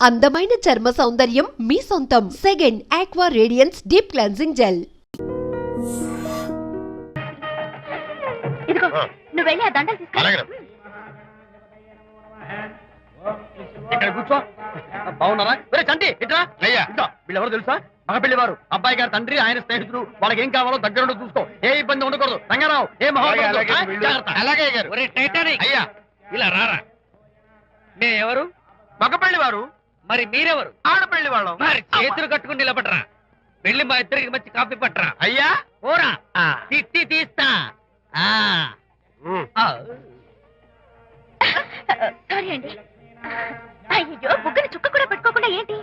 అందమైన చర్మ సౌందర్యం మీ సొంతం. Second aqua radiance deep cleansing gel. ఇదిగో నువ్వు వెళ్ళి ఆ దండలు తీసుకో. ఇక్కడ కూర్చో. బాగున్నారా? చంటి ఇట్రా. వీళ్ళెవరో తెలుసా? మగ పెళ్లివారు, అబ్బాయి గారి తండ్రి, ఆయన స్నేహితులు. వాళ్ళకి ఏం కావాలో దగ్గర చూసుకో. ఏ ఇబ్బంది ఉండకూడదు. రంగారావు ఏ అలాగే గారు. అయ్యా ఇలా రారా. మే ఎవరు? మగ పెళ్లివారు. మరి మీరెవరు? ఆడపెళ్లి వాళ్ళం. మరి చేతులు కట్టుకుని నిలబడరా. వెళ్ళి మా ఇద్దరికి మంచి కాఫీ పట్టరా. అయ్యా ఓరా తిట్టి తీస్తా. సారీ అండి. అయ్యో బుగ్గని చుక్క కూడా పెట్టుకోకుండా ఏంటి?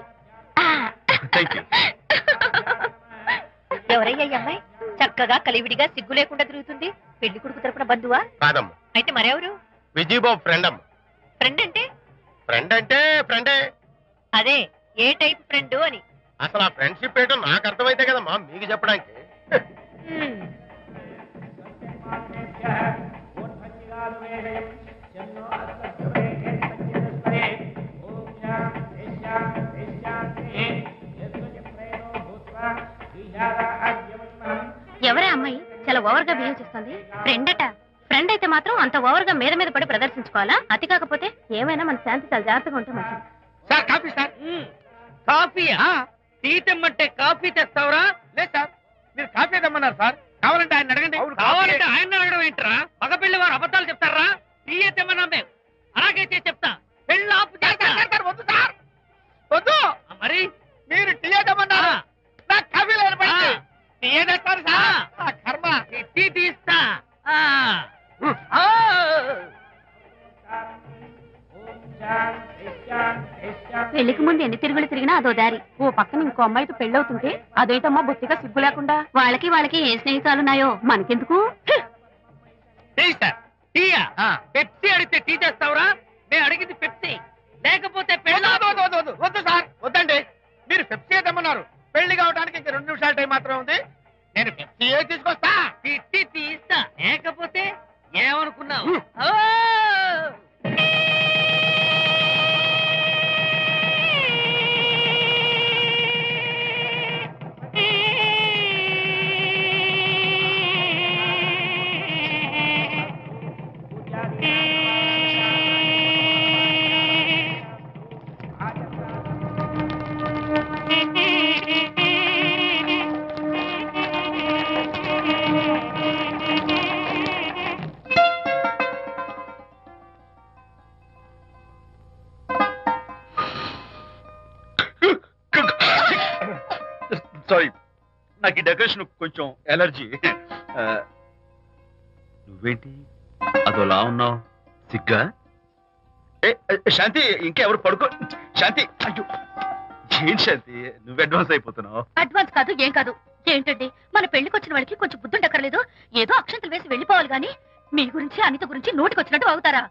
ఎవరయ్యా ఈ అమ్మాయి? చక్కగా కలివిడిగా సిగ్గు లేకుండా తిరుగుతుంది. పెళ్లి కొడుకు తరపున బంధువా? కాదమ్మా. అయితే మరెవరు? విజయబాబు ఫ్రెండ్ అమ్మ. ఫ్రెండ్ అంటే? ఫ్రెండ్ అంటే ఫ్రెండే. అదే ఏ టైప్ ఫ్రెండ్ అని. అసలు ఆ ఫ్రెండ్షిప్ ఏంటో నాకు అర్థమైతే కదమ్మా మీకు చెప్పడానికి. ఎవరే అమ్మాయి చాలా ఓవర్ గా బిహేవ్ చేస్తుంది? ఫ్రెండ్ అట. ఫ్రెండ్ అయితే మాత్రం అంత ఓవర్ గా మీద పడి ప్రదర్శించుకోవాలా? అతి కాకపోతే ఏమైనా మన శాంతి చాలా జాగ్రత్తగా ఉంటే మంచిది. Sir coffee sir. కాఫీయా? టీ తెమ్మంటే కాఫీ తెస్తావురా? లేదు సార్, మీరు కాఫీ తెమ్మన్నారు సార్. కావాలంటే ఆయన అడగండి. కావాలంటే ఆయన అడగడం ఏంట్రా? మగ పెళ్లి వారు అబద్ధాలు చెప్తారా? టీ తెమ్మన్నా మేము అలాగైతే చెప్తా. పెళ్ళి ఆపు చేస్తారు. వద్దు సార్ వద్దు. మరి మీరు టీ తెమ్మన్నారు. నాకు కాఫీ లేదు. టీ తెస్తారు సార్. కర్మ. టీ తీస్తా. పెళ్లికి ముందు ఎన్ని తిరుగులు తిరిగినా అదో దారి. ఓ పక్కన ఇంకో అమ్మాయితో పెళ్ళవుతుంటే అదైతమ్మా బొత్తిగా సిగ్గు లేకుండా. వాళ్ళకి ఏ స్నేహితాలున్నాయో మనకెందుకు? పెప్సీ అడిగితే టీ చేస్తావురా? నేను అడిగింది పెప్సీ, లేకపోతే వద్దు సార్. వద్దండి, మీరు పెప్సీ తెమ్మన్నారు. పెళ్లి కావడానికి ఇంక 2 నిమిషాల టైం మాత్రమే ఉంది. నేను పెప్సీ తీసుకొస్తా. తిట్టి తీస్తా. లేకపోతే ఏమనుకున్నావు? సారీ, నాకు ఈ డెకరేషన్ కొంచెం ఎలర్జీ. నువ్వేంటి అదోలా ఉన్నావు? సిగ్గా? శాంతి, ఇంకెవరు పడుకో. శాంతి, అయ్యో ఏం శాంతి నువ్వు అడ్వాన్స్ అయిపోతున్నావు? అడ్వాన్స్ కాదు ఏం కాదు. ఏంటండి మన పెళ్లికి వచ్చిన వాళ్ళకి కొంచెం బుద్ధుండక్కర్లేదు? ఏదో అక్షంతలు వేసి వెళ్ళిపోవాలి గాని మీ గురించి అనిత గురించి నోటికొచ్చినట్టు అవుతారా?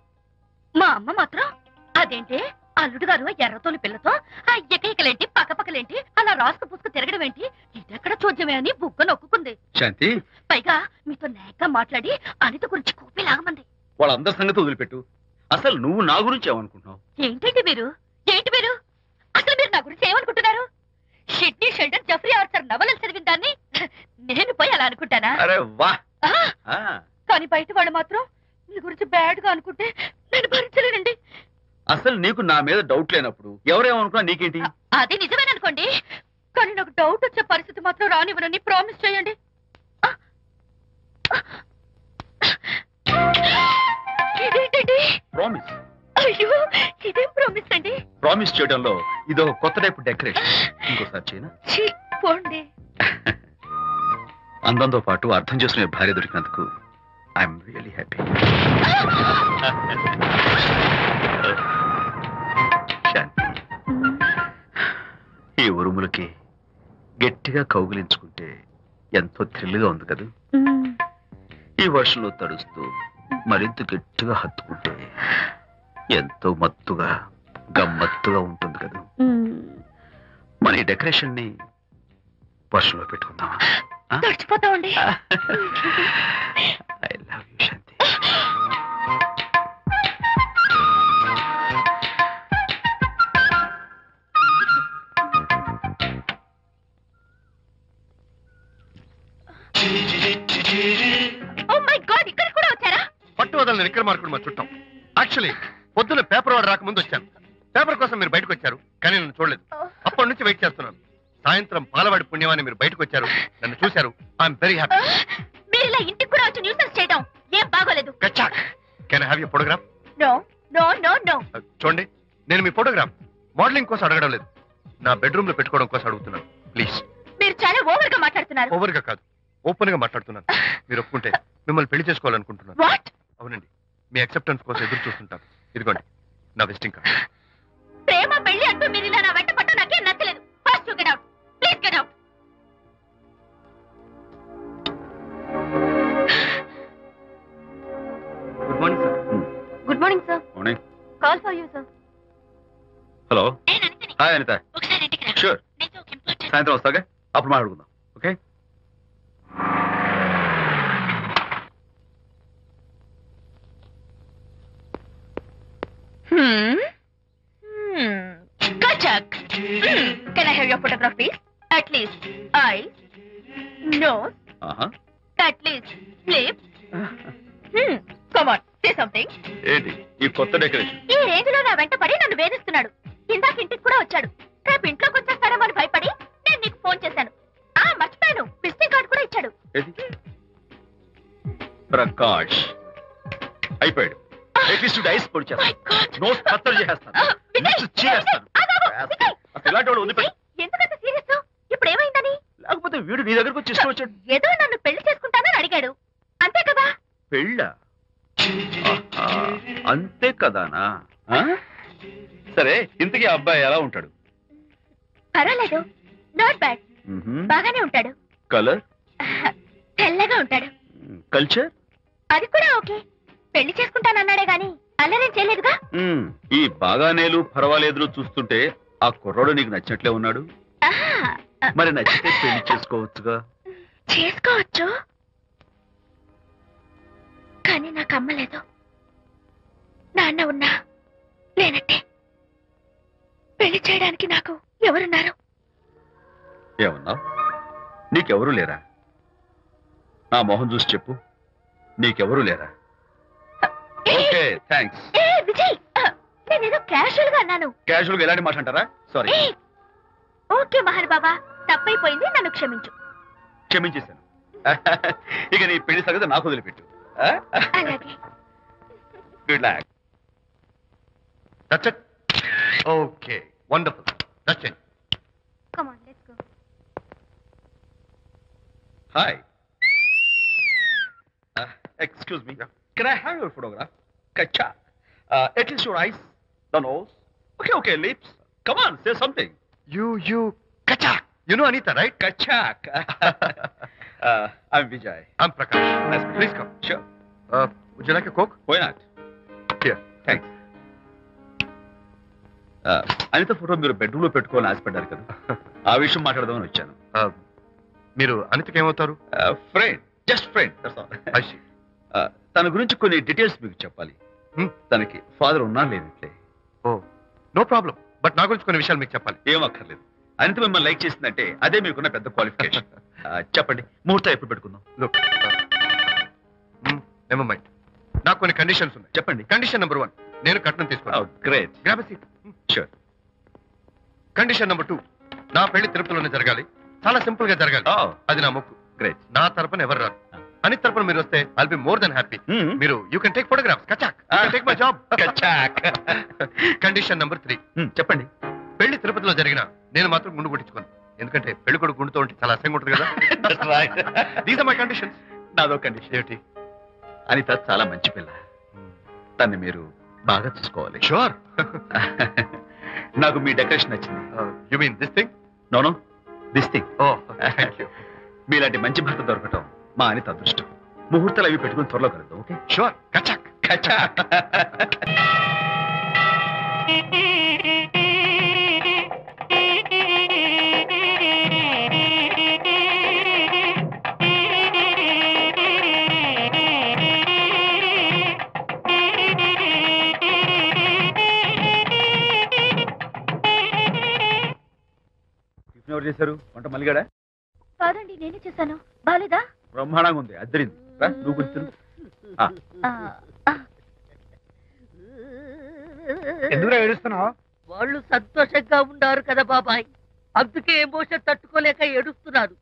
మా అమ్మ మాత్రం అదేంటి అల్లుడు గారు ఎర్రతోని పిల్లతో ఆ ఎకలేంటి పక్కపక్కలేంటి అలా రాసుకు పుసుకు తిరగడం ఏంటి? ఇదెక్కడ చూద్యమే అని బుగ్గ నొక్కుంది. శాంతి, పైగా మీతో నేగ్గా మాట్లాడి అనిత గురించి కూపి లాగమంది. వాళ్ళందరి సంగతి వదిలిపెట్టు. అసలు నువ్వు నా గురించి ఏమనుకుంటున్నావు? ఏంటి మీరు అసలు మీరు నా గురించి ఏమనుకుంటున్నారు? షిడ్నీ షెల్డన్ జెఫ్రీ ఆర్చర్ నవలలు చదివిన దాన్ని నేను పోయి అలా అనుకుంటానా? అరే వా. కానీ బయట వాళ్ళు మాత్రం మీ గురించి బ్యాడ్ గా అనుకుంటే నేను భరించలేనండి. అసలు నీకు నా మీద డౌట్ లేనప్పుడు ఎవరేమనుకున్నా నీకేంటి? అది నిజమేననుకోండి, కానీ నాకు డౌట్ వచ్చే పరిస్థితి మాత్రం రానివ్వనని ప్రామిస్ చేయండి. ఇదేంటండి? ప్రామిస్? అయ్యో ఇదేం ప్రామిస్ అండి? ప్రామిస్ చేయడంలో ఇదో కొత్త టైపు డెకరేషన్. ఇంకోసారి చేయనా? పోండి. అందంతో పాటు అర్థం చేసుకునే భార్య దొరికినందుకు ఐఎమ్ రియలీ హ్యాపీ. శాంతి, ఈ ఉరుములకి గట్టిగా కౌగిలించుకుంటే ఎంతో థ్రిల్గా ఉంది కదా. ఈ వర్షంలో తడుస్తూ మరింత గట్టిగా హత్తుకుంటే ఎంతో మత్తుగా గమ్మత్తుగా ఉంటుంది కదా. మన ఈ డెకరేషన్ ని వర్షంలో పెట్టుకుందామా? తడిచిపోతామండి. ఐ లవ్ యూ శాంతి. వదలని విక్రమార్కుడు మా చుట్టాం. యాక్చువల్లీ పొద్దున్న పేపర్ వాడు రాకముందు వచ్చాను. పేపర్ కోసం మీరు బయటకు వచ్చారు, కానీ నన్ను చూడలేదు. అప్పటి నుంచి వెయిట్ చేస్తున్నాను. సాయంత్రం పాలవాడి పుణ్యమాన్ని మీరు బయటకు వచ్చారు, నన్ను చూశారు. I'm very happy. మీరు ఇలా ఇంటికి కూడా వచ్చి న్యూసెన్స్ చేయడం ఏం బాగోలేదు. కచ్చాక్. Can I have your photograph? No no no no. చూడండి, నేను మీ ఫోటోగ్రాఫ్ మోడలింగ్ కోసం అడగడం లేదు, నా బెడ్రూమ్ లో పెట్టుకోవడం కోసం అడుగుతున్నాను. ప్లీజ్. మీరు చాలా ఓవర్ గా మాట్లాడుతున్నారు. ఓవర్ గా కాదు, ఓపెన్ గా మాట్లాడుతున్నాను. మీరు ఒప్పుకుంటే మిమ్మల్ని పెళ్లి చేసుకోవాలనుకుంటున్నాను. వాట్? అవునండి, మీ అక్సెప్టెన్స్ కోసం ఎదురు చూస్తుంటాను. ఇదిగోండి నా విజిటింగ్ కార్డ్. ప్రేమ పెళ్లి అంటూ మీరు ఇలా నా వెంట పట్టు నాకేం నచ్చలేదు. First you get out. Please get out. Good morning sir. Good morning sir. Morning. Call for you sir. Hello. నేను అనితని. హాయ్ అనిత. ఒకసారి ఇంటికి రా. షూర్. నీతో ఒక ఇంపార్టెంట్. సాయంత్రం వస్తాగా, అప్పుడు మాట్లాడుకుందాం. Okay. Kachak. Can I have your photograph, please? At least eyes, nose, at least lips. Come on, say something. ఏంటి ఈ కొత్త డెకరేషన్? ఈ రేంజ్ లో నా వెంట పడి నన్ను వేధిస్తున్నాడు. ఇందాక ఇంటికి కూడా వచ్చాడు. రేపు ఇంట్లోకి వచ్చేస్తాడేమో అని భయపడి నేను నీకు ఫోన్ చేశాను. మర్చిపోయాను, విజిటింగ్ కార్డు కూడా ఇచ్చాడు. ప్రకాష్ అయిపోయాడు. ఐస్ పొడి My God. నోట్ కత్తలు చేస్తాను. ఇలాంటి వాడు వదిలిపెట్టు. ఎందుకంత సీరియస్? ఇప్పుడు ఏమైందని? లేకపోతే వీడు నీ దగ్గరకు వచ్చి ఇష్టం వచ్చాడు. ఏదో నన్ను పెళ్లి చేసుకుంటానని అడిగాడు, అంతే కదా? పెళ్ళ అంతే కదానా? సరే, ఇంతకీ ఆ అబ్బాయి ఎలా ఉంటాడు? పర్వాలేదు, నాట్ బ్యాడ్. బాగానే ఉంటాడు. కలర్? తెల్లగా ఉంటాడు. కల్చర్? అది కూడా ఓకే. పెళ్లి చేసుకుంటానన్నాడే గాని అల్లరేం చేయలేదుగా. ఈ బాగానేలు పర్వాలేదు చూస్తుంటే ఆ కుర్రాడు నీకు నచ్చినట్లే ఉన్నాడు. మరి నచ్చితే పెళ్లి చేసుకోవచ్చుగా. చేసుకోవచ్చు, కానీ నాకు అమ్మ లేదు, నాన్న ఉన్నా లేనట్టే. పెళ్లి చేయడానికి నాకు ఎవరున్నారు? ఏమన్నా? నీకెవరూ లేరా? నా మొహం చూసి చెప్పు, నీకెవరూ లేరా? Okay, thanks. విజయ్, నేనేదో క్యాషువల్ గా అన్నాను. క్యాజువల్ గా ఎలాంటి మాట అంటారా? సారీ. ఓకే మహర్ బాబా, తప్పైపోయింది, నన్ను క్షమించు. క్షమించేశాను. ఇక నీ పెళ్లి సంగతి నాకు వదిలిపెట్టు. అలాగే. Good luck. That's it. Okay, wonderful. That's it. Come on, let's go. Hi. Excuse me. Can I have your photograph? Kacha. At least your eyes, the nose. Okay, lips. Come on, say something. You, Kachak. You know Anita, right? Kachak. I'm Vijay. I'm Prakash. Nice. Please come. Sure. Would you like a Coke? Why not? Here. Thanks. Anitha photo మీరు bedroom లో పెట్టుకోవాలని ఆశపడ్డారు కదా, ఆ విషయం మాట్లాడదామని వచ్చాను. మీరు అనితకి ఏమవుతారు? Friend, just friend. తన గురించి కొన్ని డీటెయిల్స్ మీకు చెప్పాలి. తనకి ఫాదర్ ఉన్నా లేనట్లే. ఓ, నో ప్రాబ్లం. బట్ నా గురించి కొన్ని విషయాలు మీకు చెప్పాలి. ఏం అక్కర్లేదు. అనిత మిమ్మల్ని లైక్ చేసిందంటే అదే మీకున్న పెద్ద క్వాలిఫికేషన్. చెప్పండి, ముహూర్తం ఎప్పుడు పెట్టుకుందాం? నెవర్ మైండ్, నాకు కొన్ని కండిషన్స్ ఉన్నాయి. చెప్పండి. కండిషన్ నెంబర్ 1, నేను కట్నం తీసుకున్నాను. Great. Grab a seat. Sure. Condition number 2, నా పెళ్లి తిరుపతిలోనే జరగాలి. చాలా సింపుల్ గా జరగాలి. అది నా మొక్కు. గ్రేట్. నా తరపున ఎవరు రారు. అనిత తరపున మీరు వస్తే I'll be more than happy. మీరు యూ కెన్ టేక్ ఫోటోగ్రాఫ్స్. కచాక్. Take my job. కచాక్. కండిషన్ నెంబర్ 3, చెప్పండి. పెళ్లి తిరుపతిలో జరిగిన నేను మాత్రం గుండు కొట్టించుకోను. ఎందుకంటే పెళ్లి కొడుకు గుండుతో ఉంటే చాలా అసహ్యంగా ఉంటుంది కదా. These are my conditions. నాదో కండిషన్ ఏంటి? అనిత చాలా మంచి పిల్ల, తన్ని మీరు బాగా చూసుకోవాలి. షూర్. నాకు మీ డెకరేషన్ నచ్చింది. You mean this thing? No no, this thing. Oh, thank you. మీలాంటి మంచి భర్త దొరకటం మా అనిత అదృష్టం. ముహూర్తాలు అవి పెట్టుకుని త్వరలో కలుద్దాం. ఓకే? షూర్. కచాక్. కచాక్. ఎవరు చేశారు వంట? మల్లిగాడా? కాదండి, నేనే చేశాను. బాలేదా? బ్రహ్మాండంగా ఉంది. అద్దరింది. నువ్వు గుర్తు. ఎందుకు ఏడుస్తున్నావు? వాళ్ళు సంతోషంగా ఉన్నారు కదా బాబాయ్, అందుకే ఎమోషన్ తట్టుకోలేక ఏడుస్తున్నారు.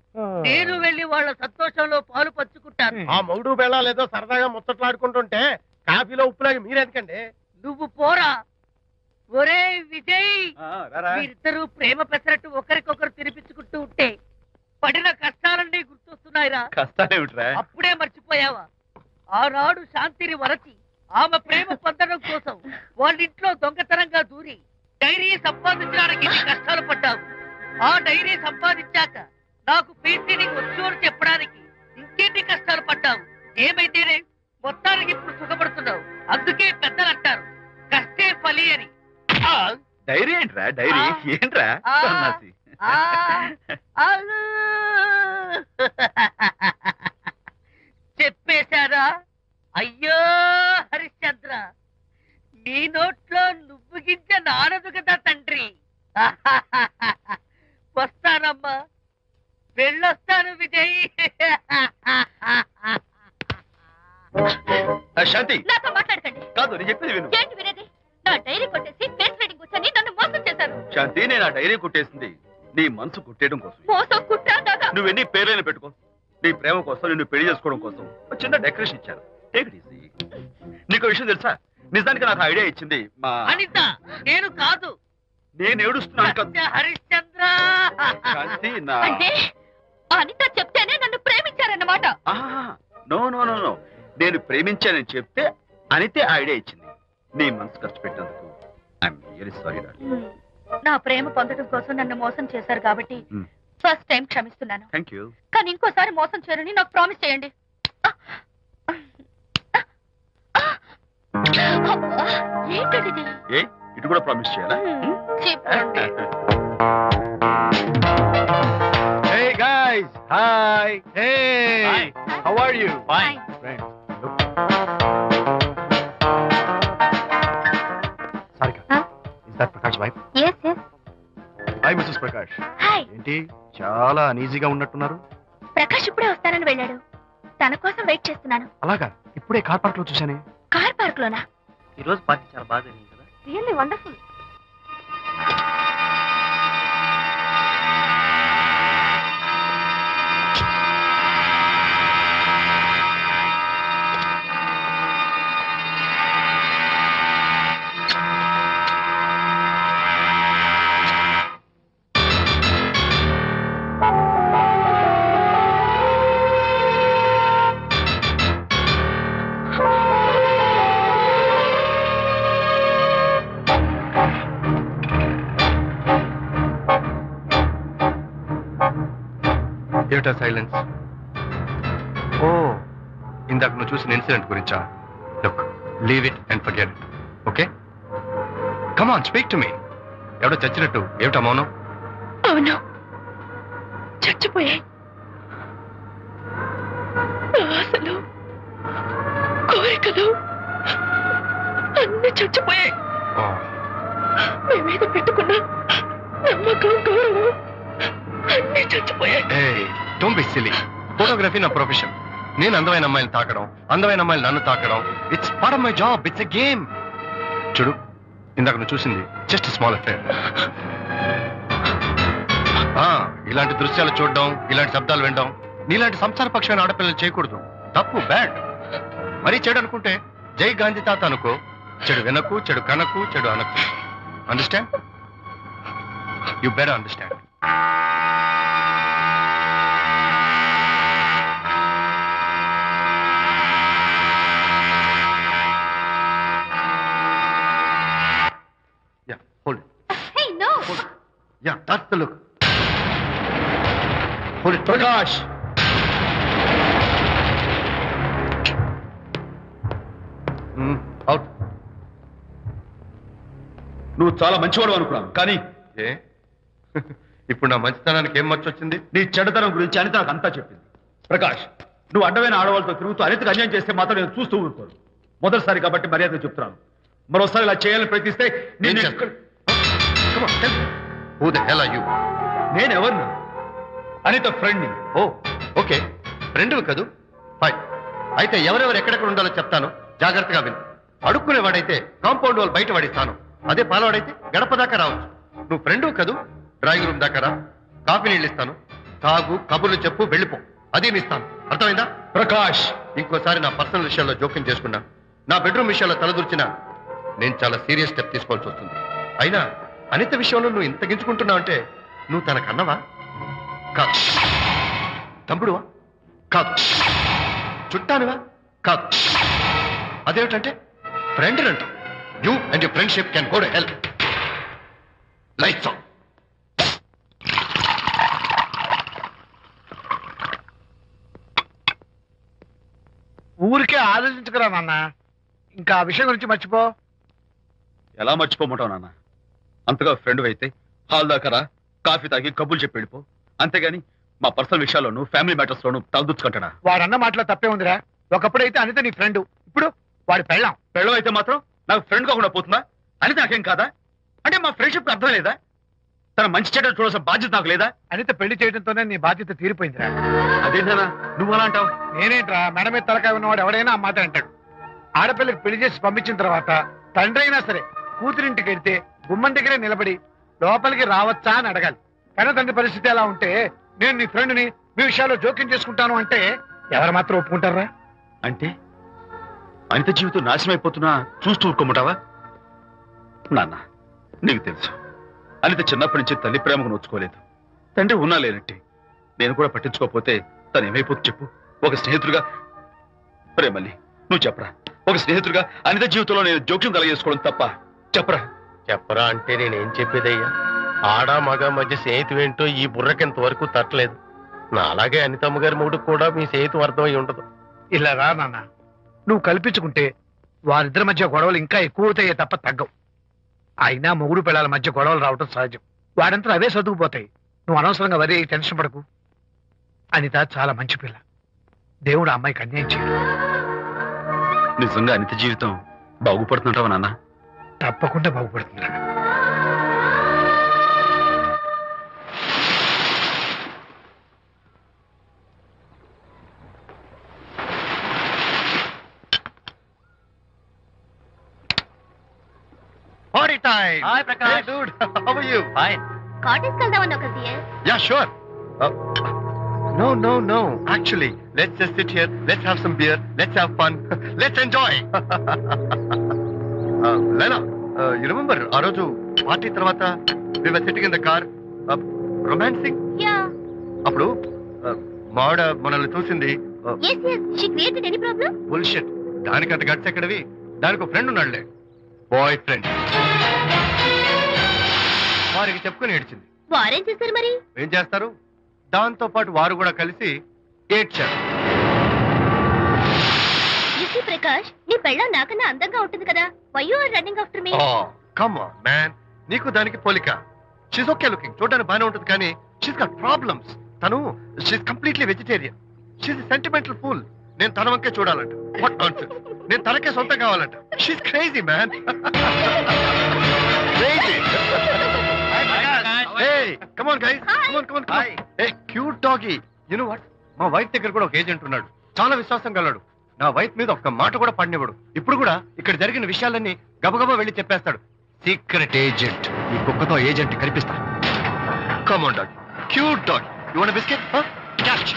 నేను వెళ్ళి వాళ్ళ సంతోషంలో పాలు పంచుకుంటాను. ఆ మౌడు బెళ్ళాలేదో సరదాగా ముచ్చట్లాడుకుంటుంటే కాఫీలో ఉప్పులాగా మీరెందుకండి? నువ్వు పోరా. ఒరే విజయ్, మీరిద్దరూ ప్రేమ పెసరట్టు ఒకరికొకరు తినిపించుకుంటూ ఉంటే పడిన కష్టాలన్నీ గుర్తొస్తున్నాయిరా. కష్టాలేమిట్రా? అప్పుడే మర్చిపోయావా? ఆనాడు శాంతిని వరచి ఆమె ప్రేమ పొందడం కోసం వాళ్ళింట్లో దొంగతనంగా దూరి డైరీ సంపాదించడానికి ఎన్ని కష్టాలు పడ్డావు. ఆ డైరీ సంపాదించాక నాకు పెయింటింగ్ వచ్చు అని చెప్పడానికి ఇంకెన్ని కష్టాలు పడ్డావు. ఏమైతేనే మొత్తానికి ఇప్పుడు సుఖపడుతున్నావు. అందుకే పెద్దలు అంటారు కష్టే ఫలి అని. డైరీ ఏంట్రా? డైరీ ఏంట్రా? చెప్పేశారా? అయ్యో హరిశ్చంద్ర, నీ నోట్లో నువ్వు గింజ నానదు కదా తండ్రి. వస్తానమ్మా, వెళ్ళొస్తాను విజయ్. శాంతి నాతో మాట్లాడకండి. కాదు, నేను చెప్పేది విను. ఏంటి వినేది? నా డైరీ కొట్టేసి ఫేస్ రీడింగ్ వచ్చని నన్ను మోసం చేశారు. శాంతి, నేను ఆ డైరీ కుట్టేసింది నీ మనసు కుట్టేయడం కోసం. మోసం కుట్రా దాదా. నువ్వెన్ని పేర్లైనా పెట్టుకో, నీ ప్రేమ కోసం, నిన్ను పెళ్లి చేసుకోవడం కోసం ఒక చిన్న డెకరేషన్ ఇచ్చాను. Take it easy. నీకు విషయం తెలుసా? నిజానికి నాకు ఐడియా ఇచ్చింది మా అనిత, నేను కాదు. నేను ఏడుస్తున్నాను కదా హరిశ్చంద్ర. శాంతి. నా అంటే అనిత చెప్తేనే నన్ను ప్రేమించారన్నమాట. నో నో నో నో, నేను ప్రేమించానని చెప్తే అనితే ఐడియా ఇచ్చింది. నీ మనసు ఖర్చు పెట్టినందుకు ఐఎమ్ రియల్లీ సారీ డార్లింగ్. నా ప్రేమ పొందడం కోసం నన్ను మోసం చేశారు కాబట్టి ఫస్ట్ టైం క్షమిస్తున్నాను. Thank you. కానీ ఇంకోసారి మోసం చేయరని నాకు ప్రామిస్ చేయండి. ఏంటది? ఏ ఇటు కూడా ప్రామిస్ చేయాలా? చెప్పండి. Hey guys, hi. Hey, Hi. how are you? Fine. Friends, look. Sarika, Huh? is that Prakash wife? Yes, yes. Hi, Mrs. Prakash. Hi. ఏంటి చాలా అనీజీగా ఉన్నట్టున్నారు? ప్రకాష్ ఇప్పుడే వస్తానని వెళ్ళాడు. తన కోసం వెయిట్ చేస్తున్నాను. అలాగా, ఇప్పుడే కార్ పార్క్ లో చూశానే. కార్ పార్క్ లోనా? ఈ రోజు పార్టీ చాలా బాగా జరిగింది కదా. Really wonderful. ఏమిటా సైలెన్స్? ఓ, ఇందాక నువ్వు చూసిన ఇన్సిడెంట్ గురించా? Look, leave it and forget it. Okay, come on, speak to me. ఎవడో చచ్చినట్టు ఏమిటా మౌనం? అవును, చచ్చిపోయాయి. ఆశలు, కోరికలు అన్ని చచ్చిపోయాయి. ఓ, మీ మీద పెట్టుకున్న నమ్మకం, గౌరవం అన్ని చచ్చిపోయాయి. ఏయ్, డోంట్ బి సిల్లీ. ఫోటోగ్రఫీ నా ప్రొఫెషన్. నేను అందమైన అమ్మాయిని తాకడం, అందమైన అమ్మాయిలు నన్ను తాకడం, it's part of my job. It's a game. చూడు, ఇందాక నువ్వు చూసింది జస్ట్ స్మాల్ అఫేర్. ఇలాంటి దృశ్యాలు చూడడం, ఇలాంటి శబ్దాలు వినడం నీలాంటి సంసారపక్షమైన ఆడపిల్లలు చేయకూడదు. తప్పు, బ్యాడ్. మరీ చెడు అనుకుంటే జై గాంధీ తాత అనుకో. చెడు వినకు, చెడు కనకు, చెడు అనకు. Understand? You better understand. Yeah, hold it. Hey, no. Hold it. Yeah, that's the look. Hold it, Prakash. Out. నువ్వు చాలా మంచివాడు అనుకున్నాను, కానీ ఏ ఇప్పుడు నా మంచితనానికి ఏం మర్చొచ్చింది? నీ చెడ్డతనం గురించి అనిత నాకు అంతా చెప్పింది. ప్రకాష్, నువ్వు అడ్డమైన ఆడవాళ్ళతో తిరుగుతూ అనితకు అన్యాయం చేస్తే మాత్రం నేను చూస్తూ ఊరుకోను. మొదటిసారి కాబట్టి మర్యాద చెప్తున్నాను. మరోసారి ఇలా చేయాలని ప్రయత్నిస్తే ఏం చేస్తావు? Come on, tell me. Who the hell are you? నేనెవరిని? అనిత ఫ్రెండ్ని. ఓ, ఓకే, ఫ్రెండ్వి కదూ. ఫైన్. అయితే ఎవరెవరు ఎక్కడెక్కడ ఉండాలో చెప్తాను, జాగ్రత్తగా విను. అడుక్కునేవాడైతే కాంపౌండ్ వాళ్ళు బయట పడిస్తాను. అదే పాలవాడైతే గడప దాకా రావచ్చు. నువ్వు ఫ్రెండు కదూ, డ్రాయింగ్ రూమ్ దాకా రా, కాఫీ నీళ్ళు ఇస్తాను, తాగు, కబుర్లు చెప్పు, వెళ్ళిపో. అదే ఇస్తాను, అర్థమైందా? ప్రకాష్, ఇంకోసారి నా పర్సనల్ విషయాల్లో జోక్యం చేసుకున్నా, నా బెడ్రూమ్ విషయాల్లో తలదూర్చినా నేను చాలా సీరియస్ స్టెప్ తీసుకోవాల్సి వస్తుంది. అయినా అనిత విషయంలో నువ్వు ఇంత గించుకుంటున్నావు అంటే నువ్వు తనకన్నవా? కాదు. తమ్ముడువా? కాదు. చుట్టానువా? కాదు. అదేమిటంటే ఫ్రెండ్ అంట. You and your friendship can go to hell. Lights on. ఊరికే ఆలోచించుకురా నాన్న, ఇంకా ఆ విషయం గురించి మర్చిపో. ఎలా మర్చిపోమంటావు నాన్న? అంతగా ఫ్రెండ్ అయితే హాల్ దాకా రా, కాఫీ తాగి కబుర్లు చెప్పి వెళ్ళిపో. అంతేగాని మా పర్సనల్ విషయాల్లోనూ ఫ్యామిలీ మ్యాటర్స్ లోనూ తలదూర్చుకుంటాడా? వాడన్న మాటలో తప్పే ఉందిరా. ఒకప్పుడైతే అనిత నీ ఫ్రెండ్, ఇప్పుడు వాడి పెళ్ళాం. పెళ్ళం అయితే మాత్రం నాకు ఫ్రెండ్ కాకుండా పోతుందా? అని నాకేం కాదా? అంటే మా ఫ్రెండ్షిప్ అర్థం లేదా? తన మంచి చెడ్డ చూడాల్సిన బాధ్యత నాకు లేదా? అనిత పెళ్లి చేయడంతోనే నీ బాధ్యత తీరిపోయిందిరా. అదేంటనా నువ్వు అలా అంటావు? నేనేంట్రా, మెడ మీద తలకాయ ఉన్నవాడు ఎవడైనా ఆ మాట అంటాడు. ఆడపిల్లకి పెళ్లి చేసి పంపించిన తర్వాత తండ్రి అయినా సరే కూతురింటికి వెళ్తే గుమ్మం దగ్గరే నిలబడి లోపలికి రావచ్చా అని అడగాలి. కానీ తండ్రి పరిస్థితి ఎలా ఉంటే నేను నీ ఫ్రెండ్ని మీ విషయాల్లో జోక్యం చేసుకుంటాను అంటే ఎవరు మాత్రం ఒప్పుకుంటారా? అంటే అనిత జీవితం నాశనం అయిపోతున్నా చూస్తూ ఊరుకోమంటావా? నాన్న, నీకు తెలుసు అనిత చిన్నప్పటి నుంచి తల్లి ప్రేమకు నోచుకోలేదు. తండ్రి ఉన్నా లేనట్టే. నేను కూడా పట్టించుకోకపోతే తను ఏమైపోతుంది చెప్పు? ఒక స్నేహితుడిగా ప్రేమల్ని నువ్వు చెప్పరా? ఒక స్నేహితుడిగా అనిత జీవితంలో నేను జోక్యం కలగజేసుకోవడం తప్ప? చెప్పరా? చెప్పరా అంటే నేనేం చెప్పేదయ్యా? ఆడ మగ మధ్య స్నేహితు ఏంటో ఈ బుర్రకింత వరకు తట్టలేదు. నా అలాగే అనితమ్మ గారి మూడు కూడా మీ స్నేహితు అర్థమై ఉండదు. ఇలా రా నాన్న, నువ్వు కల్పించుకుంటే వారిద్దరి మధ్య గొడవలు ఇంకా ఎక్కువ అవుతాయే తప్ప తగ్గవు. అయినా మొగుడు పిల్లల మధ్య గొడవలు రావటం సహజం. వాడంతా అవే సర్దుకుపోతాయి. నువ్వు అనవసరంగా వరి టెన్షన్ పడకు. అనిత చాలా మంచి పిల్ల. దేవుడు ఆ అమ్మాయికి అన్యాయం చేయడు. నిజంగా అనిత జీవితం బాగుపడుతుంటావా నాన్న? తప్పకుండా బాగుపడుతుందిరా. Party time. Hi, Prakash. Hey, dude. How are you? Fine. Cottage వెళ్దామని ఒక Yeah, sure. No. Actually, let's just sit here. Let's have some beer. Let's have fun. Let's enjoy. Lena, you remember ఆ రోజు party తర్వాత we were sitting in the car, romancing? Yeah అప్పుడు మావిడ మనల్ని చూసింది. yes she created any problem Bullshit. దానికంత guts ఎక్కడవి? దానికి ఒక ఫ్రెండ్ ఉన్నాడులే, బాయ్ ఫ్రెండ్. వారికి చెప్పుకొని ఏడ్చింది. వారేం చేశారు మరి? ఏం చేస్తారు? దాంతో పాటు వారు కూడా కలిసి ఏడ్చారు. యూసీ ప్రకాష్, నీ పెళ్ళం నాకన్నా అందంగా ఉంటుంది కదా. Why you are running after me? Come on man, నీకు దానికి పోలిక. షీస్ ఓకే లుకింగ్, చూడడానికి బాగానే ఉంటుంది, కానీ షీస్ గాట్ ప్రాబ్లమ్స్. తను she's completely vegetarian. She's sentimental pool. నేను తన వంకే చూడాలంట. What nonsense. నేను తనకే సొంతం కావాలంట. She's crazy man. Crazy. Hey, come on guys. Come on. Hey, cute doggy. You know what? మా వైఫ్ దగ్గర కూడా ఒక ఏజెంట్ ఉన్నాడు. చాలా విశ్వాసం గలడు. నా వైఫ్ మీద ఒక్క మాట కూడా పడినివ్వడు. ఇప్పుడు కూడా ఇక్కడ జరిగిన విషయాలన్నీ గబగబా వెళ్ళి చెప్పేస్తాడు. Secret agent. ఈ కుక్కతో ఏజెంట్ కనిపిస్తా. Come on dog. Cute dog. You want a biscuit? Huh? Catch.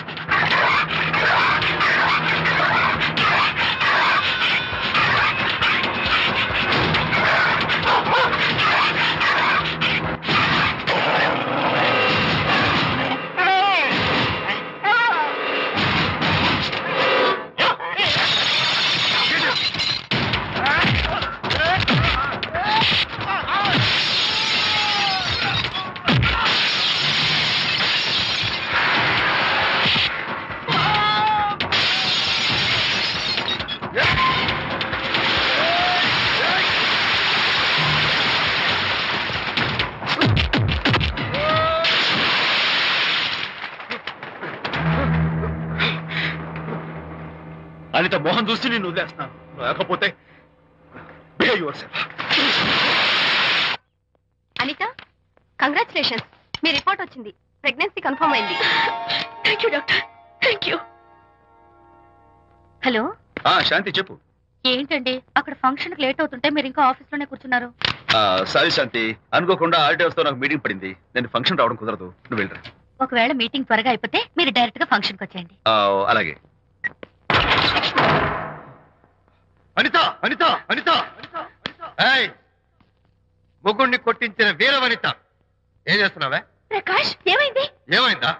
Anitha Mohan చూసి నేను వదిలేస్తున్నాను. లేకపోతే behave yourself. Anitha, congratulations, మీ రిపోర్ట్ వచ్చింది. ప్రెగ్నెన్సీ కన్ఫర్మ్ అయింది. Thank you doctor, thank you. Hello Shanti చెప్పు. ఏంటండి, అక్కడ ఫంక్షన్ లేట్ అవుతుంటే మీరు ఇంకా ఆఫీస్ లోనే కూర్చున్నారు? సారీ శాంతి, అనుకోకుండా ఆడిటర్స్ తో నాకు మీటింగ్ పడింది. నేను ఫంక్షన్ రావడం కుదరదు, నువ్వు వెళ్ళరా. ఒకవేళ మీటింగ్ త్వరగా అయిపోతే మీరు డైరెక్ట్ గా ఫంక్షన్ కి వచ్చేయండి. అలాగే. అనిత అనిత అనిత, ముగ్గుడిని కొట్టించిన వీర వనిత, ఏం చేస్తున్నావే? ప్రకాష్, ఏమైంది? ఏమైందా?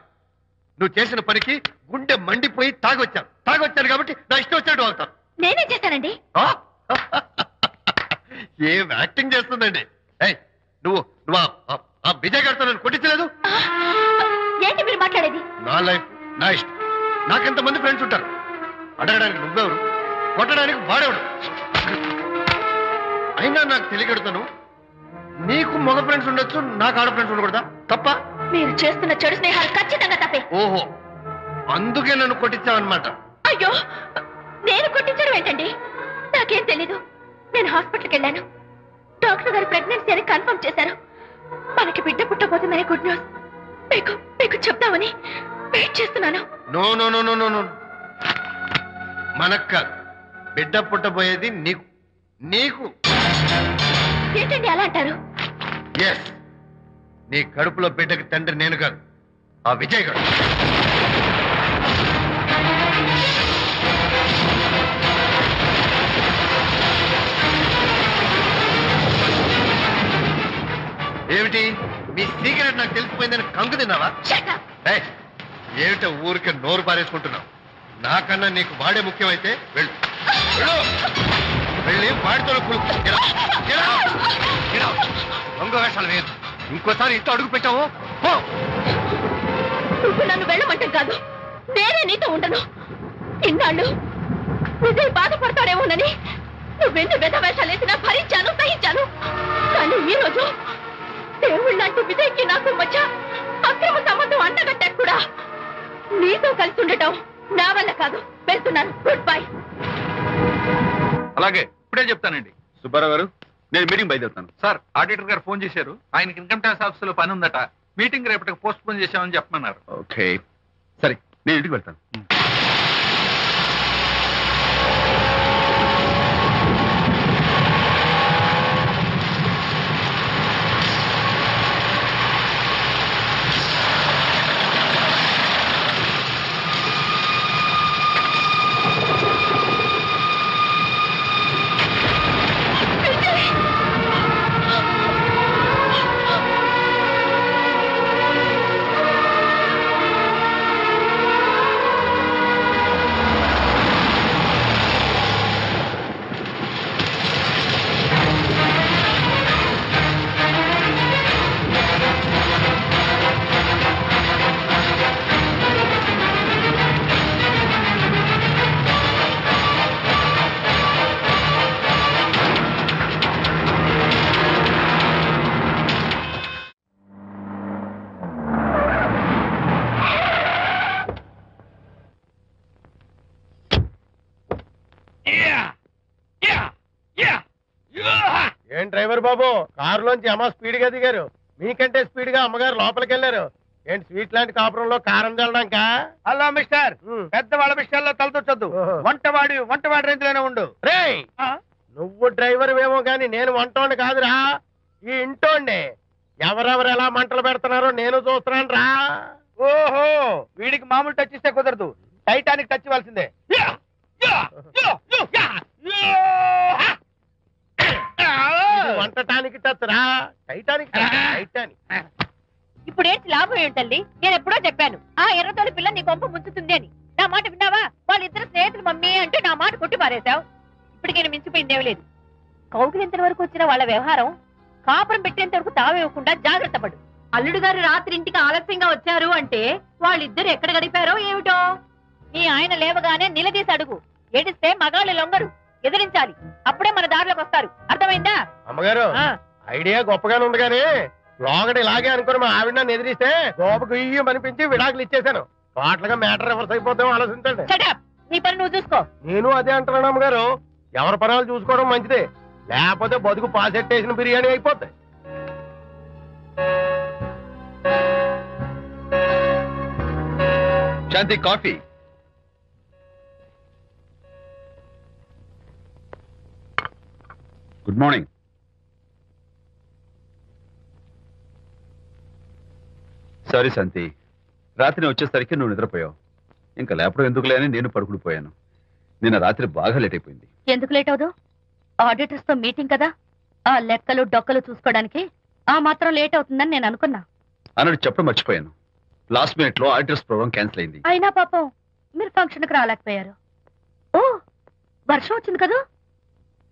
నువ్వు చేసిన పనికి గుండె మండిపోయి తాగొచ్చాను కాబట్టి నా ఇష్టం వచ్చినట్టు అవుతాను. నేనేం చేశానండి? ఏం యాక్టింగ్ చేస్తుందండి. నువ్వు నువ్వు ఆ విజయ్ గారితో నన్ను కొట్టించలేదు. ఏంటి మీరు మాట్లాడేది? నా లైఫ్ నా ఇష్టం. నాకెంతమంది ఫ్రెండ్స్ ఉంటారు. అడగడానికి నువ్వెవరు, కొట్టడానికి వాడేవాడు. అయినా నాకు తెలియగడుతాను, నీకు మగ ఫ్రెండ్స్ ఉండొచ్చు, నాకు ఆడ ఫ్రెండ్స్ ఉండకూడదా? తప్ప? మీరు చేస్తున్న చెడు స్నేహాలు ఖచ్చితంగా తప్పే. ఓహో, అందుకే నన్ను కొట్టించావన్నమాట. అయ్యో, నేను కొట్టించడం ఏంటండి? నాకేం తెలీదు. నేను హాస్పిటల్కి వెళ్ళాను. డాక్టర్ గారు ప్రెగ్నెన్సీ అని కన్ఫర్మ్ చేశారు. మనకి బిడ్డ పుట్టబోతుందనే గుడ్ న్యూస్ మీకు చెప్తామని వెయిట్ చేస్తున్నాను. No no no no no no, మనకు కాదు, బిడ్డ పుట్టబోయేది నీకు. నీకు ఏంటండి అలా అంటారు? ఎస్, నీ కడుపులో బిడ్డకి తండ్రి నేను కాదు, ఆ విజయ్ గారు. ఏమిటి మీ సీక్రెట్ నాకు తెలిసిపోయిందని కంగు తిన్నావా? ఏమిటో ఊరికే నోరు పారేసుకుంటున్నావు? నాకన్నా నీకు వాడే ముఖ్యమైతే వెళ్ళు, వెళ్ళి వాడితో దొంగ వేషాలు వేయదు. ఇంకోసారి ఇంట్లో అడుగు పెట్టావు నువ్వు నన్ను వెళ్ళమంటే కాదు, నేనే నీతో ఉండను. ఇన్నాళ్ళు విజయ్ బాధపడతాడేమోనని నువ్వెన్ని వేషాలు వేసినా భరించాను, సహించాను. కానీ ఈ రోజు దేవుళ్ళంటే విజయ్కి నాకు మధ్య అక్రమ సంబంధం అంటగట్టాక కూడా నీతో కలిసి ఉండటం నా వల్ల కాదు. వెళ్తున్నాను, గుడ్ బై. అలాగే, ఇప్పుడే చెప్తానండి. సుబ్బారావు గారు, నేను మీటింగ్ బయలుదేరుతాను. సార్, ఆడిటర్ గారు ఫోన్ చేశారు. ఆయనకి ఇన్కమ్ ట్యాక్స్ ఆఫీస్ లో పని ఉందట. మీటింగ్ రేపటికి పోస్ట్ పోన్ చేశామని చెప్పమన్నారు. ఓకే, సరే, నేను ఇంటికి వెళ్తాను. ఏం డ్రైవర్ బాబు, కారులోంచి అమ్మ స్పీడ్ గా దిగారు. మీకంటే స్పీడ్ గా అమ్మగారు లోపలికి వెళ్ళారు. ఏంటి స్వీట్ లాంటి కాపురంలో కారం చల్లడాక? హలో మిస్టర్, పెద్దవాళ్ళ విషయాల్లో తలదొచ్చొద్దు. వంటవాడి రేంజ్లోనే ఉండు. రే, నువ్వు డ్రైవర్ ఏమో గాని నేను వంటోండి కాదురా, ఈ ఇంటోండి. ఎవరెవరు ఎలా మంటలు పెడుతున్నారో నేను చూస్తున్నాను రా. ఓహో, వీడికి మామూలు టచ్ ఇస్తే కుదరదు, టైటానిక్ టచ్ ఇవ్వాల్సిందే. వంటటానికి టచ్ రా, టైటానిక్ టైటానిక్. ఇప్పుడేంటి లాభం ఏంటల్లి? నేను ఎప్పుడో చెప్పాను, ఆ ఎర్రతోలి పిల్ల నీ కొంప ముంచుతుంది అని. నా మాట విన్నావా? వాళ్ళిద్దరు స్నేహితులు మమ్మీ అంటే నా మాట కొట్టి పారేశావు. ఇప్పటికి నేను మించిపోయిందేమీ లేదు. కౌగిలింత వరకు వచ్చిన వాళ్ళ వ్యవహారం కాపురం పెట్టేంత వరకు తావేవ్వకుండా జాగ్రత్త పడు. అల్లుడు గారు రాత్రి ఇంటికి ఆలస్యంగా వచ్చారు అంటే వాళ్ళిద్దరు ఎక్కడ గడిపారో ఏమిటో. నీ ఆయన లేవగానే నిలదీసి అడుగు. ఏడిస్తే మగాళ్ళు లొంగరు, ఎదిరించాలి. అప్పుడే మన దారిలోకి వస్తారు. అర్థమైందా? అమ్మగారు, ఐడియా గొప్పగానే ఉంది కానీ లోగడ ఇలాగే అనుకుని మా ఆవిడ నన్ను ఎదిరిస్తే గోపకు ఇయ్యం అనిపించి విడాకులు ఇచ్చేశాను. టోటల్గా మ్యాటర్ రివర్స్ అయిపోతాం, ఆలోచించండి. నీ పని నువ్వు చూసుకో. నేను అదే అంటున్నాను అమ్మగారు, ఎవరి పనాలు చూసుకోవడం మంచిదే, లేకపోతే బతుకు పాసెట్టేసిన బిర్యానీ అయిపోతాయి. శాంతి, కాఫీ. Good morning. సారీ శాంతి, రాత్రి వచ్చేసరికి నువ్వు నిద్రపోయావు. ఇంకా లేపడం ఎందుకులే అని నేను పడుకుడిపోయాను. నిన్న రాత్రి బాగా లేట్ అయిపోయింది. ఎందుకు లేట్ అవదు? ఆడిటర్స్ తో మీటింగ్ కదా, ఆ లెక్కలు డొక్కలు చూసుకోవడానికి ఆ మాత్రం లేట్ అవుతుందని నేను అనుకున్నా. అన్నట్టు చెప్పడం మర్చిపోయాను. లాస్ట్ మినిట్ లో ఆడిటర్స్ ప్రోగ్రామ్ క్యాన్సిల్ అయింది. అయినా పాపం మీరు ఫంక్షన్ కి రాలేకపోయారు. ఓ, వర్షం వచ్చింది కదా,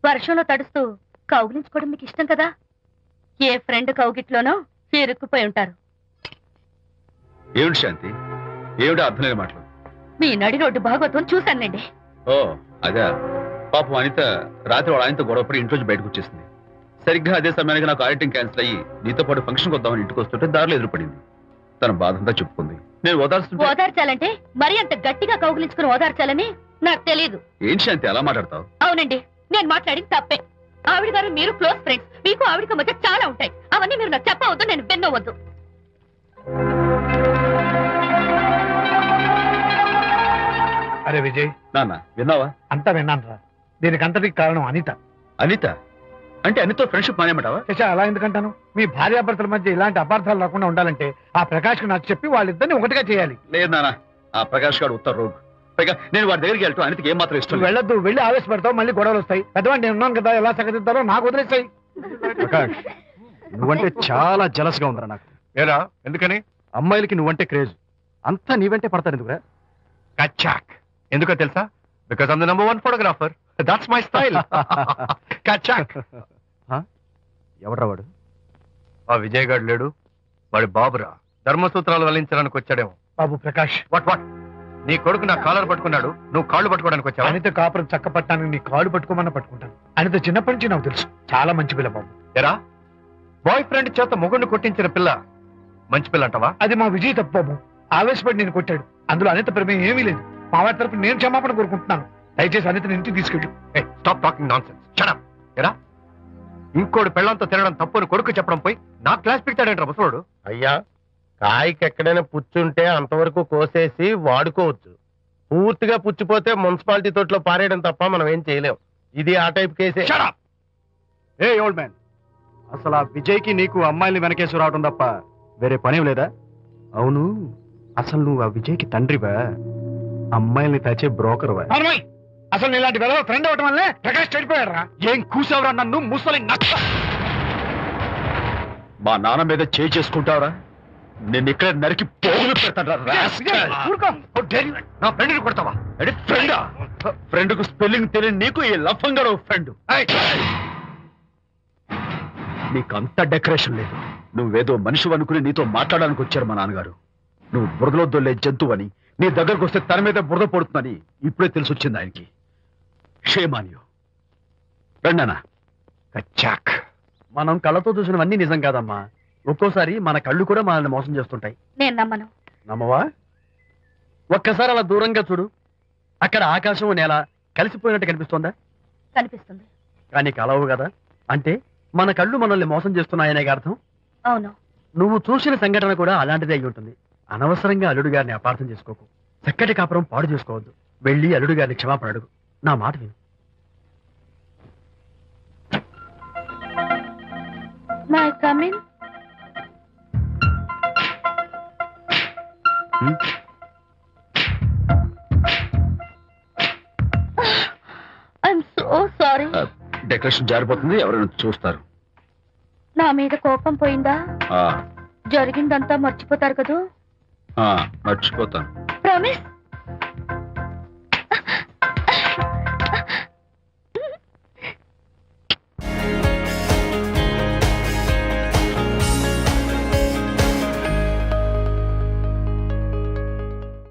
వర్షంలో తడుస్తూ కౌగిలించుకోవడం మీకు ఇష్టం కదా. ఏ ఫ్రెండ్ కౌగిట్లోనో ఇరుక్కుపోయి ఉంటారు. ఏమిటి శాంతి, ఏమిటి అర్థం లేని మాటలు? మీ నడి రోడ్డు భాగవతం చూశానండి. ఓ అదే, పాపం అనిత రాత్రి వాళ్ళ ఆయనతో గొడవపడి ఇంట్లోంచి బయటకు వచ్చేసింది. సరిగ్గా అదే సమయానికి నాకు ఆడిటింగ్ క్యాన్సిల్ అయ్యి నీతో పాటు ఫంక్షన్కి వద్దామని ఇంటికి వస్తుంటే దారిలో ఎదురుపడింది. తన బాధంతా చెప్పుకుంది. నేను ఓదార్చాలంటే మరి అంత గట్టిగా కౌగిలించుకుని ఓదార్చాలని నాకు తెలియదు. ఏంటి శాంతి అలా మాట్లాడతావు? అవునండి, నేను మాట్లాడింది తప్పే. ఆవిడ గారు మీరు క్లోజ్ ఫ్రెండ్స్, మీకు ఆవిడకి మధ్య చాలా ఉంటాయి. అవన్నీ మీరు నాకు చెప్పవద్దు, నేను విన్నవద్దు. అరే విజయ్, నాన్న విన్నావా? అంతా విన్నాను రా. దీనికి అంతటికి కారణం అనిత. అనిత అంటే అనితో ఫ్రెండ్షిప్ మానేమంటావా? శశా, అలా ఎందుకంటాను? మీ భార్యాభర్తల మధ్య ఇలాంటి అపార్థాలు రాకుండా ఉండాలంటే ఆ ప్రకాష్ కు నాకు చెప్పి వాళ్ళిద్దరిని ఒకటిగా చేయాలి. లేదు నాన్న, ఆ ప్రకాష్ గారు ఉత్తర రోగ్. పైగా నేను వాడి దగ్గరికి వెళ్తాను, అనితకి ఏం మాత్రం ఇష్టం. వెళ్ళొద్దు, వెళ్ళి ఆవేశపడతావు, మళ్ళీ గొడవలు వస్తాయి. పెద్దవాడిని నేను ఉన్నాను కదా, ఎలా సగదిద్దారో నాకు వదిలేస్తాయి. ప్రకాష్, నువ్వంటే చాలా జలస్ గా ఉందిరా నాకు. ఏరా ఎందుకని? అమ్మాయిలకి నువ్వంటే క్రేజ్, అంతా నీవంటే పడతారు ఎందుకురా? కచాక్. ఎందుకో తెలుసా? Because I'm the number 1 photographer. That's my style. కచాక్. ఎవడ్రా వాడు? ఆ విజయ్ గారు లేడు, వాడి బాబురా. ధర్మసూత్రాలు వల్లించడానికి వచ్చాడేమో. బాబు ప్రకాష్, వాట్ వాట్? నీ కొడుకు నా కాలర్ పట్టుకున్నాడు, నువ్వు కాళ్ళు పట్టుకోవడానికి వచ్చావా? అనిత కాపురం చక్క పట్టానికి నీ కాళ్ళు పట్టుకోమన్నా పట్టుకుంటాను. అనిత చిన్నప్పటి నుంచి నాకు తెలుసు, చాలా మంచి పిల్ల బాబు. ఎరా, బాయ్ ఫ్రెండ్ చేత మొగుడిని కొట్టించిన పిల్ల మంచి పిల్ల అంటావా? అది మా విజయ్ తప్పు బాబు. ఆవేశపడి నేను కొట్టాడు, అందులో అనిత ప్రమేయం ఏమీ లేదు. మా వారి తరపు నేను క్షమాపణ కోరుకుంటున్నాను. దయచేసి అనితని ఇంటికి తీసుకెళ్ళు. Stop talking nonsense. Shut up. ఎరా, ఇంకోడు పెళ్ళంతో తినడం తప్పుని కొడుకు చెప్పడం పోయి నా క్లాస్ పిక్తాడేంట్రా ముసలోడు? అయ్యా, కాయకి ఎక్కడైనా పుచ్చుంటే అంతవరకు కోసేసి వాడుకోవచ్చు. పూర్తిగా పుచ్చిపోతే మున్సిపాలిటీ తోటలో పారేయడం తప్ప మనం ఏం చేయలేం. ఇది ఆ టైప్ కేసే. Shut up! ఏ ఓల్డ్ మ్యాన్, అసలు ఆ విజయ్కి నీకు అమ్మాయిని వెనకేసి రావడం తప్ప వేరే పనేం లేదా? అవును, అసలు నువ్వు ఆ విజయ్కి తండ్రివా, అమ్మాయిల్ని తెచ్చే బ్రోకర్వా? అసలు ఇలాంటి వెలవ ఫ్రెండ్ అవటం వల్లే ప్రకాష్ చెడిపోయాడు రా. ఏం కూసావురా నన్ను, ముసలి నక్క! మా నాన్న మీద చేయి చేసుకుంటావరా? నేను ఇక్కడ నరికి పోగులు పెడతాను. నా ఫ్రెండ్ని కొడతావా? ఫ్రెండా? ఫ్రెండ్ కు స్పెల్లింగ్ తెలియని నీకు ఈ లఫంగా ఫ్రెండ్. నీకు అంత డెకరేషన్ లేదు. నువ్వేదో మనిషి అనుకుని నీతో మాట్లాడడానికి వచ్చారు మా నాన్నగారు. నువ్వు బురదలో దొల్లే జంతువు అని, నీ దగ్గరకు వస్తే తన మీద బురద పడుతుందని ఇప్పుడే తెలిసి వచ్చింది ఆయనకి. షేమాన్యు రండనా. కచ్చాక్. మనం కళ్ళతో చూసినవన్నీ నిజం కాదమ్మా. ఒక్కోసారి మన కళ్ళు కూడా మనల్ని మోసం చేస్తుంటాయి. నేను నమ్మను. నమ్మవా? ఒక్కసారి అలా దూరంగా చూడు, అక్కడ ఆకాశం నేల కలిసిపోయినట్టు కనిపిస్తోందా? కనిపిస్తుంది. కానీ కలవు కదా, అంటే మన కళ్ళు మనల్ని మోసం చేస్తున్నాయనే అర్థం. అవును. నువ్వు చూసిన సంఘటన కూడా అలాంటిదే అయి ఉంటుంది. అనవసరంగా అల్లుడు గారిని అపార్థం చేసుకోకు. చక్కటి కాపురం పాడు చేసుకోవద్దు. వెళ్ళి అల్లుడు గారిని క్షమాపణ అడుగు. నా మాట విను. May come in. I'm so sorry. Decoration జారిపోతుంది, ఎవరైనా చూస్తారు. నా మీద కోపం పోయిందా? ఆ, జరిగిందంతా మర్చిపోతారు కదూ? మర్చిపోతాను. ప్రామిస్.